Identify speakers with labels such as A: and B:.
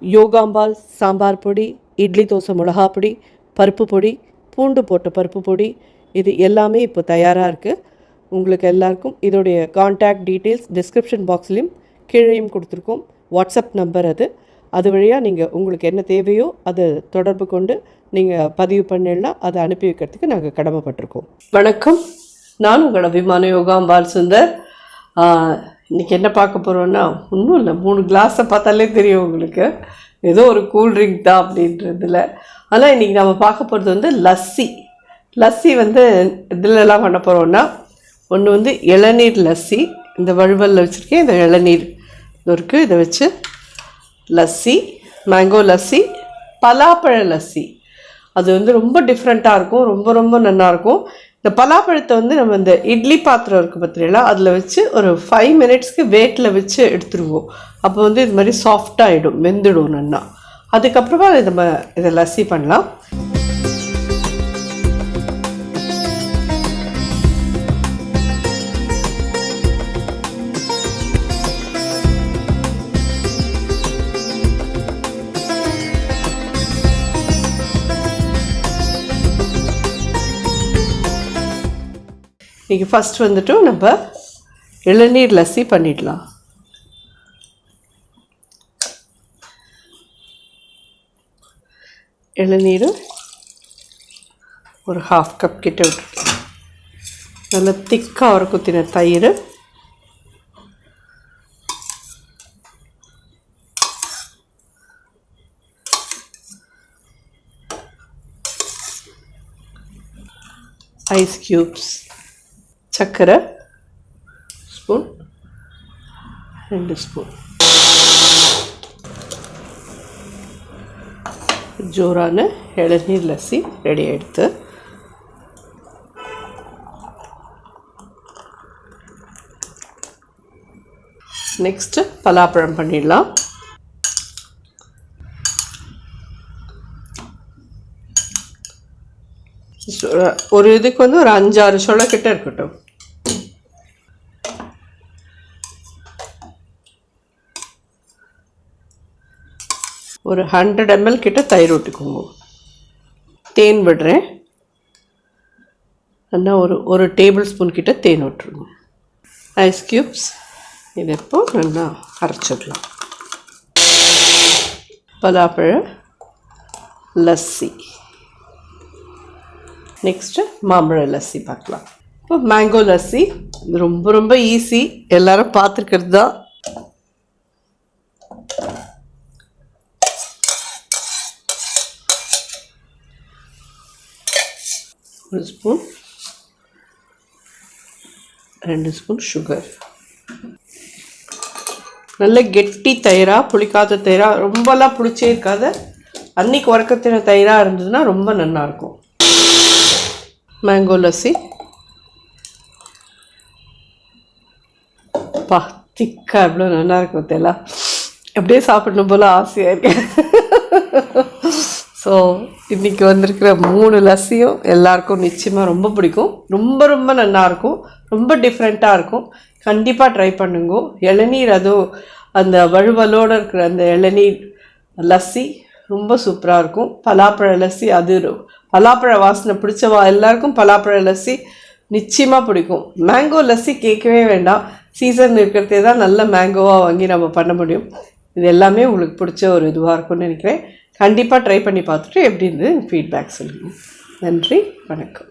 A: யோகாம்பால் சாம்பார் பொடி, இட்லி தோசை மிளகா பொடி, பருப்பு பொடி, பூண்டு போட்ட பருப்பு பொடி, இது எல்லாமே இப்போ தயாராக இருக்குது. உங்களுக்கு எல்லாருக்கும் இதோடைய கான்டாக்ட் டீட்டெயில்ஸ் டிஸ்கிரிப்ஷன் பாக்ஸ்லேயும் கீழேயும் கொடுத்துருக்கோம். வாட்ஸ்அப் நம்பர் அது வழியாக நீங்கள் உங்களுக்கு என்ன தேவையோ அதை தொடர்பு கொண்டு நீங்கள் பதிவு பண்ணிடலாம். அதை அனுப்பி வைக்கிறதுக்கு நாங்கள் கடமைப்பட்டிருக்கோம். வணக்கம், நான் உங்கள் அபிமான யோகாம்பால் சுந்தர். இன்றைக்கி என்ன பார்க்க போகிறோன்னா, ஒன்றும் இல்லை, 3 கிளாஸை பார்த்தாலே தெரியும் உங்களுக்கு, ஏதோ ஒரு கூல்ட்ரிங்க் தான் அப்படின்றதில்ல. ஆனால் இன்றைக்கி நம்ம பார்க்க போகிறது லஸ்ஸி இதிலெல்லாம் பண்ண போகிறோன்னா, ஒன்று இளநீர் லஸ்ஸி, இந்த வழுவலில் வச்சுருக்கேன். இந்த இளநீர் இது இருக்குது, இதை வச்சு லஸ்ஸி, மேங்கோ லஸ்ஸி, பலாப்பழ லஸ்ஸி. அது ரொம்ப டிஃப்ரெண்ட்டாக இருக்கும், ரொம்ப நல்லாயிருக்கும். இந்த பலாப்பழத்தை நம்ம இந்த இட்லி பாத்திரம் இருக்குது பார்த்தீங்களா, அதில் வச்சு ஒரு 5 மினிட்ஸ்க்கு வெயிட்டில் வச்சு எடுத்துருவோம். அப்போ இது மாதிரி சாஃப்டாகிடும், வெந்துடும் நல்லா. அதுக்கப்புறமா இதை லஸ்ஸி பண்ணலாம். இன்றைக்கி ஃபஸ்ட் நம்ம இளநீர் லஸ்ஸி பண்ணிடலாம். இளநீர் ஒரு 1/2 கப் கிட்ட விட்டுருக்கேன். நல்லா திக்காக ஒரு குத்தின தயிர், ஐஸ் க்யூப்ஸ், சர்க்கரை ஸ்பூன், 2 ஸ்பூன், ஜோரான இளநீர் லஸ்ஸி ரெடி ஆகிடுது. நெக்ஸ்ட்டு பலாப்பழம் பண்ணிடலாம். ஒரு இதுக்கு ஒரு 5-6 சொலை கிட்ட இருக்கட்டும். ஒரு 100 ml கிட்ட தயிர் ஊற்றிக்கோங்க. தேன் விடுறேன், நல்லா ஒரு டேபிள் ஸ்பூன் கிட்ட தேன் விட்டுருங்க. ஐஸ் க்யூப்ஸ், இது இப்போ நல்லா அரைச்சிடலாம். பலாப்பழ லஸ்ஸி. நெக்ஸ்ட்டு மாம்பழ லஸ்ஸி பார்க்கலாம். இப்போ மேங்கோ லஸ்ஸி, இது ரொம்ப ஈஸி, எல்லாரும் பார்த்துருக்கிறது தான். ஒரு ஸ்பூன், 2 ஸ்பூன் சுகர். நல்ல கெட்டி தயிராக, புளிக்காத தயிராக, ரொம்பலாம் புளிச்சே இருக்காத, அன்னைக்கு உறக்கத்தின தயிராக இருந்ததுன்னா ரொம்ப நல்லாயிருக்கும். மேங்கோ லஸ்ஸி திக்காக எவ்வளோ நல்லா இருக்கும் தெரியல, அப்படியே சாப்பிடணும் போல் ஆசையாக இருக்கேன். ஸோ இன்றைக்கி வந்திருக்கிற 3 லஸ்ஸியும் எல்லாருக்கும் நிச்சயமாக ரொம்ப பிடிக்கும். ரொம்ப நல்லாயிருக்கும், ரொம்ப டிஃப்ரெண்ட்டாக இருக்கும். கண்டிப்பாக ட்ரை பண்ணுங்க. இளநீர், அதுவும் அந்த வழுவலோடு இருக்கிற அந்த இளநீர் லஸ்ஸி ரொம்ப சூப்பராக இருக்கும். பலாப்பழ லஸ்ஸி, அது பலாப்பழ வாசனை பிடிச்சவா எல்லாருக்கும் பலாப்பழ லஸ்ஸி நிச்சயமாக பிடிக்கும். மேங்கோ லஸ்ஸி கேட்கவே வேண்டாம், சீசன் இருக்கிறதே தான் நல்ல மேங்கோவாக வாங்கி நம்ம பண்ண முடியும். இது எல்லாமே உங்களுக்கு பிடிச்ச ஒரு இதுவாக இருக்கும்னு நினைக்கிறேன். கண்டிப்பாக ட்ரை பண்ணி பார்த்துட்டு எப்படி இருந்து ஃபீட்பேக் சொல்லுங்கள். நன்றி, வணக்கம்.